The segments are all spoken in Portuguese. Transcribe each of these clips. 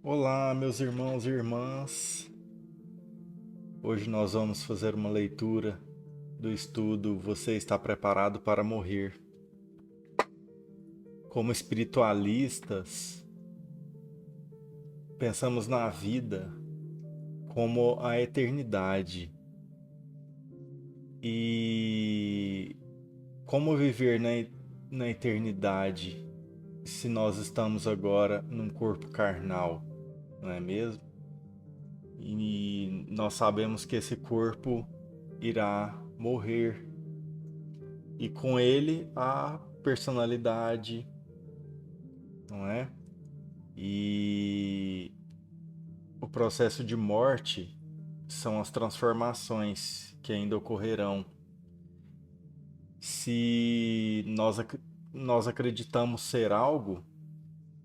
Olá, meus irmãos e irmãs. Hoje nós vamos fazer uma leitura do estudo Você está preparado para morrer? Como espiritualistas, pensamos na vida como a eternidade e como viver na eternidade se nós estamos agora num corpo carnal, não é mesmo? E nós sabemos que esse corpo irá morrer e com ele a personalidade, não é? E o processo de morte são as transformações que ainda ocorrerão. Se nós acreditamos ser algo,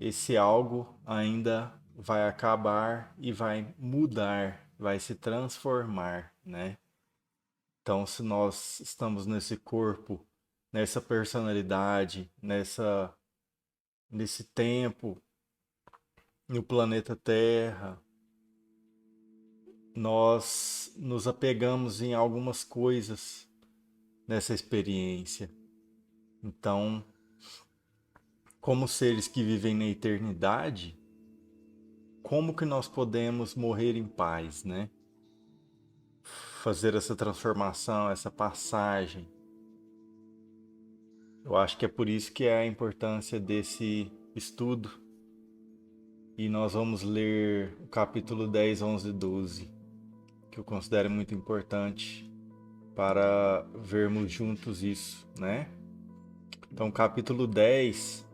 esse algo ainda vai acabar e vai mudar, vai se transformar, né? Então, se nós estamos nesse corpo, nessa personalidade, nesse tempo, no planeta Terra, nós nos apegamos em algumas coisas nessa experiência. Então, como seres que vivem na eternidade, como que nós podemos morrer em paz, né? Fazer essa transformação, essa passagem. Eu acho que é por isso que é a importância desse estudo. E nós vamos ler o capítulo 10, 11 e 12, que eu considero muito importante para vermos juntos isso, né? Então, capítulo 10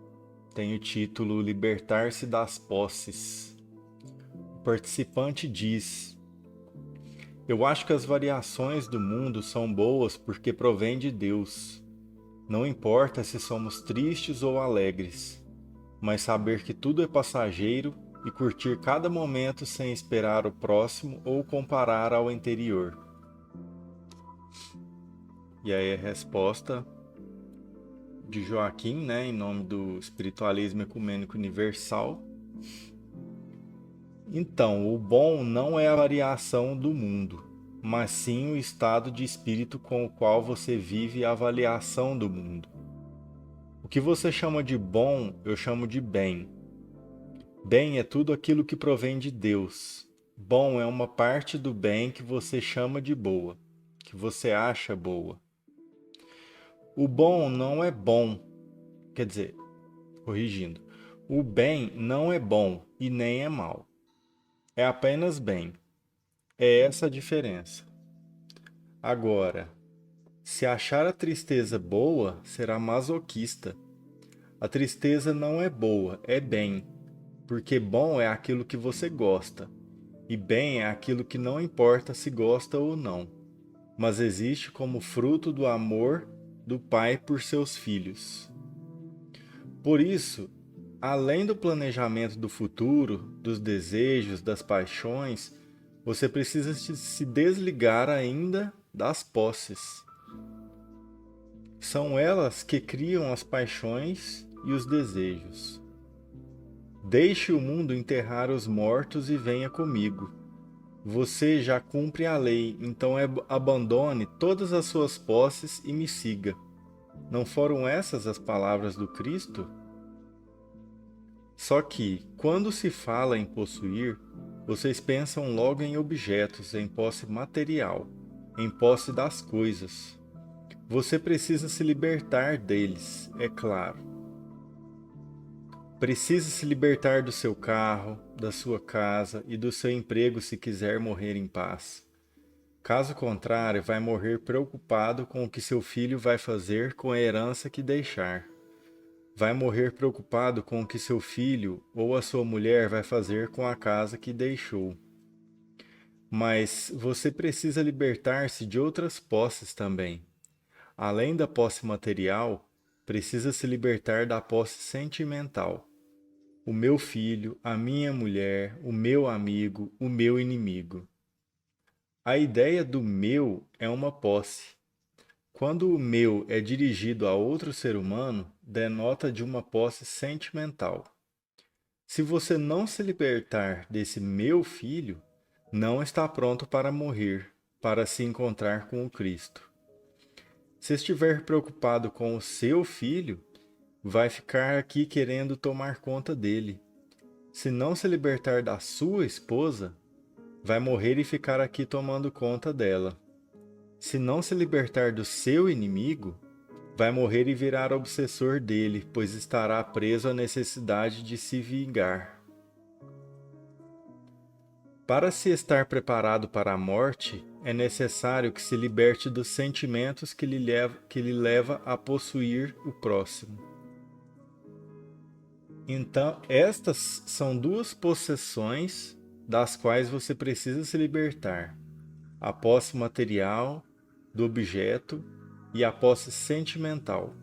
tem o título Libertar-se das posses. O participante diz: Eu acho que as variações do mundo são boas porque provêm de Deus. Não importa se somos tristes ou alegres, mas saber que tudo é passageiro e curtir cada momento sem esperar o próximo ou comparar ao anterior. E aí a resposta de Joaquim, né, em nome do Espiritualismo Ecumênico Universal. Então, o bom não é a variação do mundo, mas sim o estado de espírito com o qual você vive a avaliação do mundo. O que você chama de bom, eu chamo de bem. Bem é tudo aquilo que provém de Deus. Bom é uma parte do bem que você chama de boa, que você acha boa. O bom não é bom, quer dizer, corrigindo, o bem não é bom e nem é mal. É apenas bem. É essa a diferença. Agora, se achar a tristeza boa, será masoquista. A tristeza não é boa, é bem, porque bom é aquilo que você gosta, e bem é aquilo que não importa se gosta ou não, mas existe como fruto do amor do Pai por seus filhos. Por isso, além do planejamento do futuro, dos desejos, das paixões, você precisa se desligar ainda das posses. São elas que criam as paixões e os desejos. Deixe o mundo enterrar os mortos e venha comigo. Você já cumpre a lei, então abandone todas as suas posses e me siga. Não foram essas as palavras do Cristo? Só que, quando se fala em possuir, vocês pensam logo em objetos, em posse material, em posse das coisas. Você precisa se libertar deles, é claro. Precisa se libertar do seu carro, da sua casa e do seu emprego se quiser morrer em paz. Caso contrário, vai morrer preocupado com o que seu filho vai fazer com a herança que deixar. Vai morrer preocupado com o que seu filho ou a sua mulher vai fazer com a casa que deixou. Mas você precisa libertar-se de outras posses também. Além da posse material, precisa se libertar da posse sentimental. O meu filho, a minha mulher, o meu amigo, o meu inimigo. A ideia do meu é uma posse. Quando o meu é dirigido a outro ser humano, denota de uma posse sentimental. Se você não se libertar desse meu filho, não está pronto para morrer, para se encontrar com o Cristo. Se estiver preocupado com o seu filho, vai ficar aqui querendo tomar conta dele. Se não se libertar da sua esposa, vai morrer e ficar aqui tomando conta dela. Se não se libertar do seu inimigo, vai morrer e virar obsessor dele, pois estará preso à necessidade de se vingar. Para se estar preparado para a morte, é necessário que se liberte dos sentimentos que lhe leva a possuir o próximo. Então, estas são duas possessões das quais você precisa se libertar: a posse material do objeto e a posse sentimental.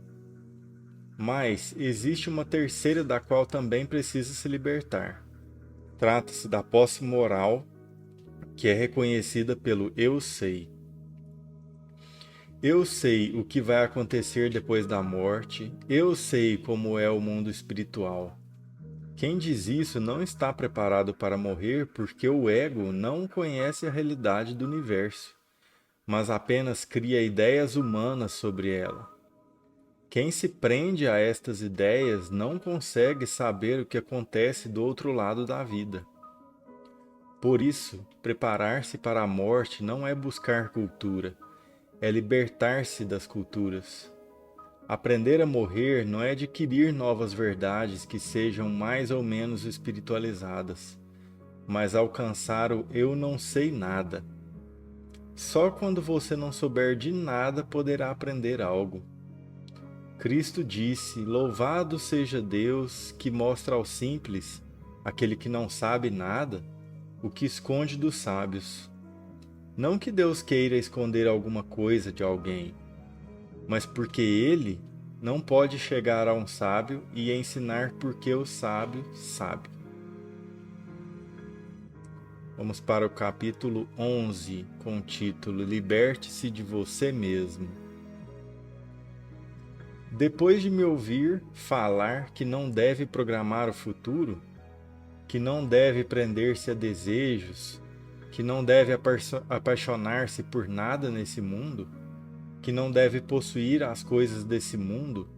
Mas existe uma terceira da qual também precisa se libertar. Trata-se da posse moral, que é reconhecida pelo eu sei. Eu sei o que vai acontecer depois da morte, eu sei como é o mundo espiritual. Quem diz isso não está preparado para morrer porque o ego não conhece a realidade do universo, mas apenas cria ideias humanas sobre ela. Quem se prende a estas ideias não consegue saber o que acontece do outro lado da vida. Por isso, preparar-se para a morte não é buscar cultura, é libertar-se das culturas. Aprender a morrer não é adquirir novas verdades que sejam mais ou menos espiritualizadas, mas alcançar o eu não sei nada. Só quando você não souber de nada poderá aprender algo. Cristo disse: Louvado seja Deus que mostra ao simples, aquele que não sabe nada, o que esconde dos sábios. Não que Deus queira esconder alguma coisa de alguém, mas porque ele não pode chegar a um sábio e ensinar porque o sábio sabe. Vamos para o capítulo 11, com o título Liberte-se de você mesmo. Depois de me ouvir falar que não deve programar o futuro, que não deve prender-se a desejos, que não deve apaixonar-se por nada nesse mundo, que não deve possuir as coisas desse mundo,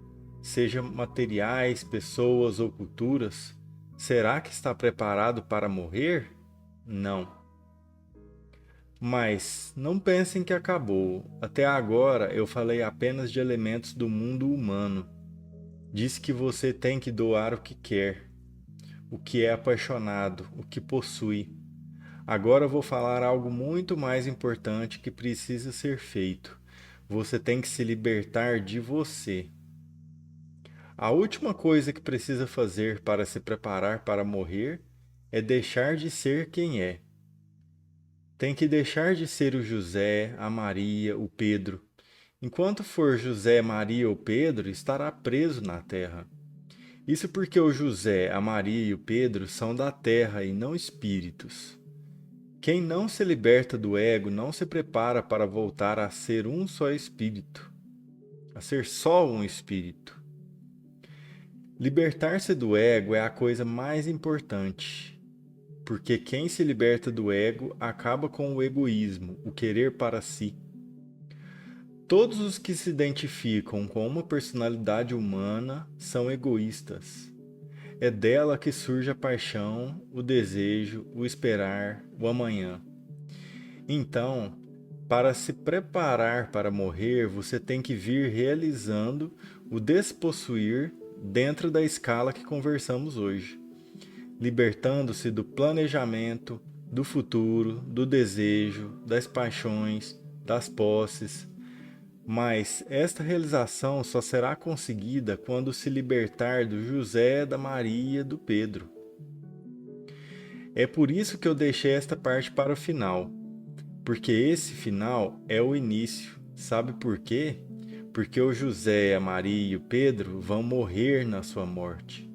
seja materiais, pessoas ou culturas, será que está preparado para morrer? Não. Mas não pensem que acabou. Até agora eu falei apenas de elementos do mundo humano. Disse que você tem que doar o que quer, o que é apaixonado, o que possui. Agora eu vou falar algo muito mais importante que precisa ser feito. Você tem que se libertar de você. A última coisa que precisa fazer para se preparar para morrer é deixar de ser quem é. Tem que deixar de ser o José, a Maria, o Pedro. Enquanto for José, Maria ou Pedro, estará preso na terra. Isso porque o José, a Maria e o Pedro são da terra e não espíritos. Quem não se liberta do ego não se prepara para voltar a ser um só espírito, a ser só um espírito. Libertar-se do ego é a coisa mais importante, porque quem se liberta do ego acaba com o egoísmo, o querer para si. Todos os que se identificam com uma personalidade humana são egoístas. É dela que surge a paixão, o desejo, o esperar, o amanhã. Então, para se preparar para morrer, você tem que vir realizando o despossuir dentro da escala que conversamos hoje, libertando-se do planejamento, do futuro, do desejo, das paixões, das posses. Mas esta realização só será conseguida quando se libertar do José, da Maria, do Pedro. É por isso que eu deixei esta parte para o final, porque esse final é o início. Sabe por quê? Porque o José, a Maria e o Pedro vão morrer na sua morte.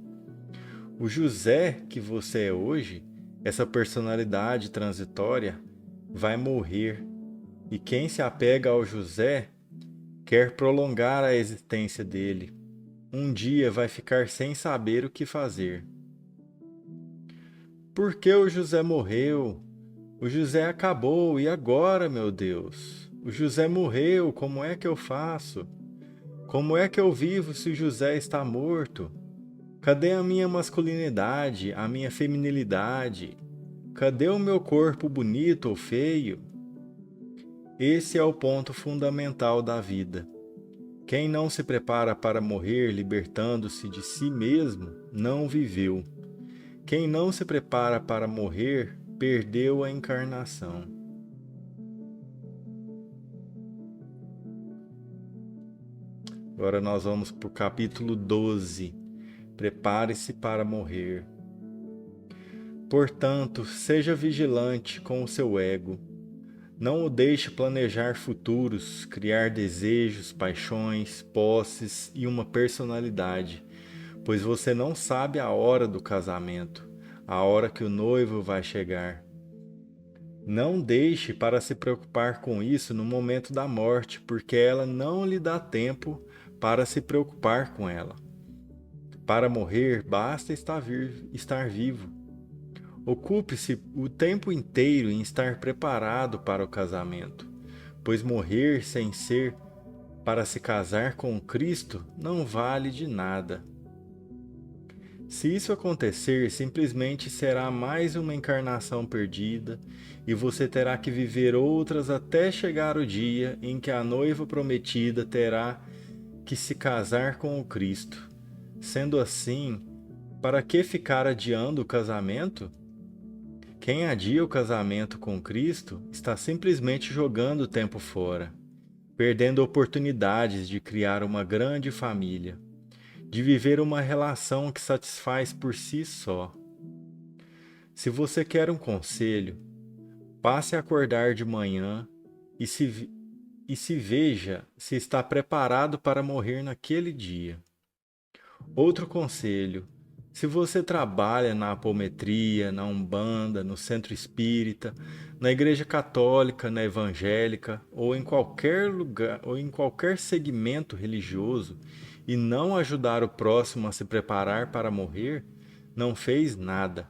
O José que você é hoje, essa personalidade transitória, vai morrer. E quem se apega ao José quer prolongar a existência dele. Um dia vai ficar sem saber o que fazer. Por que o José morreu? O José acabou, e agora, meu Deus? O José morreu, como é que eu faço? Como é que eu vivo se o José está morto? Cadê a minha masculinidade, a minha feminilidade? Cadê o meu corpo bonito ou feio? Esse é o ponto fundamental da vida. Quem não se prepara para morrer libertando-se de si mesmo, não viveu. Quem não se prepara para morrer, perdeu a encarnação. Agora nós vamos para o capítulo 12. Prepare-se para morrer. Portanto, seja vigilante com o seu ego. Não o deixe planejar futuros, criar desejos, paixões, posses e uma personalidade, pois você não sabe a hora do casamento, a hora que o noivo vai chegar. Não deixe para se preocupar com isso no momento da morte, porque ela não lhe dá tempo para se preocupar com ela. Para morrer, basta estar vivo. Ocupe-se o tempo inteiro em estar preparado para o casamento, pois morrer sem ser para se casar com Cristo não vale de nada. Se isso acontecer, simplesmente será mais uma encarnação perdida e você terá que viver outras até chegar o dia em que a noiva prometida terá que se casar com o Cristo. Sendo assim, para que ficar adiando o casamento? Quem adia o casamento com Cristo está simplesmente jogando o tempo fora, perdendo oportunidades de criar uma grande família, de viver uma relação que satisfaz por si só. Se você quer um conselho, passe a acordar de manhã e se veja se está preparado para morrer naquele dia. Outro conselho: se você trabalha na apometria, na Umbanda, no centro espírita, na igreja católica, na evangélica ou em qualquer lugar ou em qualquer segmento religioso e não ajudar o próximo a se preparar para morrer, não fez nada.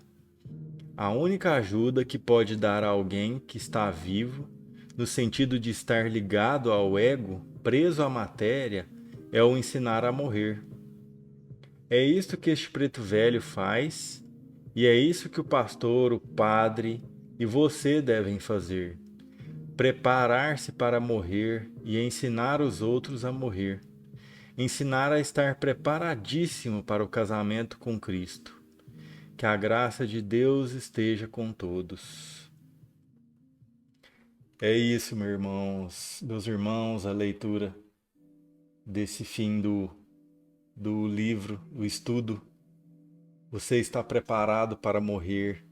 A única ajuda que pode dar a alguém que está vivo, no sentido de estar ligado ao ego, preso à matéria, é o ensinar a morrer. É isto que este preto velho faz, e é isso que o pastor, o padre e você devem fazer: preparar-se para morrer e ensinar os outros a morrer. Ensinar a estar preparadíssimo para o casamento com Cristo. Que a graça de Deus esteja com todos. É isso, meus irmãos, a leitura desse fim do livro, do estudo. Você está preparado para morrer?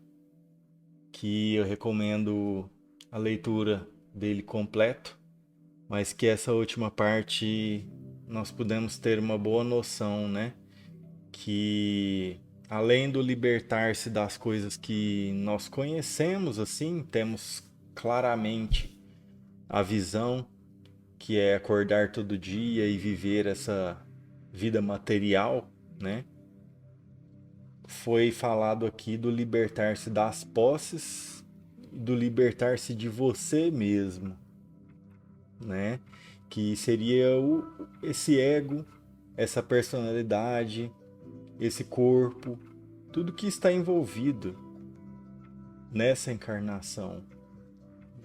Que eu recomendo a leitura dele completo, mas que essa última parte nós pudemos ter uma boa noção, né? Que além do libertar-se das coisas que nós conhecemos, assim, temos claramente a visão que é acordar todo dia e viver essa vida material, né? Foi falado aqui do libertar-se das posses, do libertar-se de você mesmo, né? Que seria esse ego, essa personalidade, esse corpo, tudo que está envolvido nessa encarnação,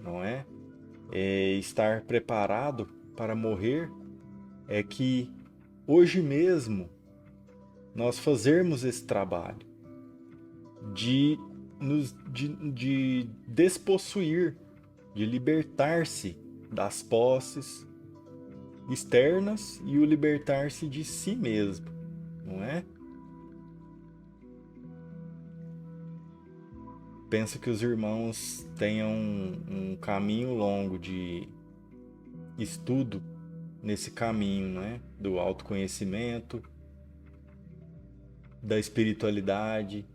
não é? É estar preparado para morrer é que hoje mesmo nós fazermos esse trabalho de despossuir, de libertar-se das posses externas e o libertar-se de si mesmo, não é? Penso que os irmãos tenham um caminho longo de estudo nesse caminho, né? Do autoconhecimento, da espiritualidade,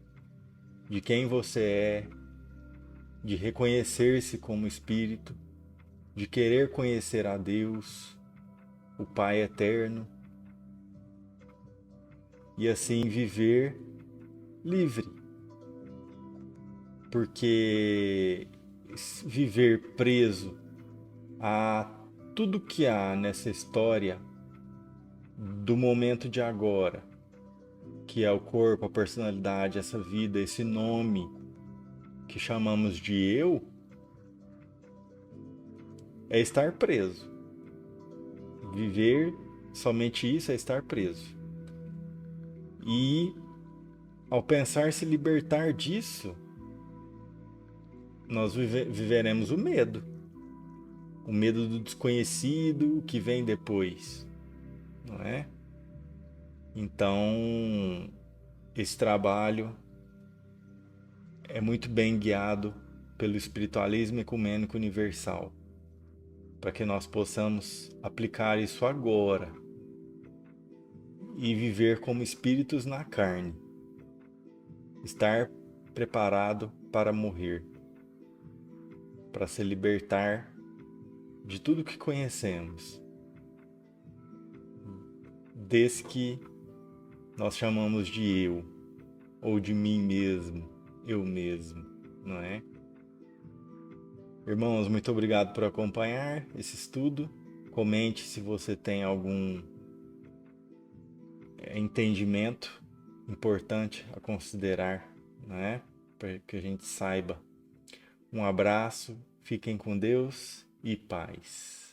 de quem você é, de reconhecer-se como espírito, de querer conhecer a Deus, o Pai eterno, e assim viver livre, porque viver preso a tudo que há nessa história do momento de agora, que é o corpo, a personalidade, essa vida, esse nome que chamamos de eu, é estar preso. Viver somente isso é estar preso. E ao pensar se libertar disso, nós viveremos o medo do desconhecido, o que vem depois, não é? Então, esse trabalho é muito bem guiado pelo espiritualismo ecumênico universal, para que nós possamos aplicar isso agora e viver como espíritos na carne, estar preparado para morrer, para se libertar de tudo que conhecemos, desse que nós chamamos de eu, ou de mim mesmo, eu mesmo, não é? Irmãos, muito obrigado por acompanhar esse estudo. Comente se você tem algum entendimento importante a considerar, não é? Para que a gente saiba. Um abraço, fiquem com Deus e paz.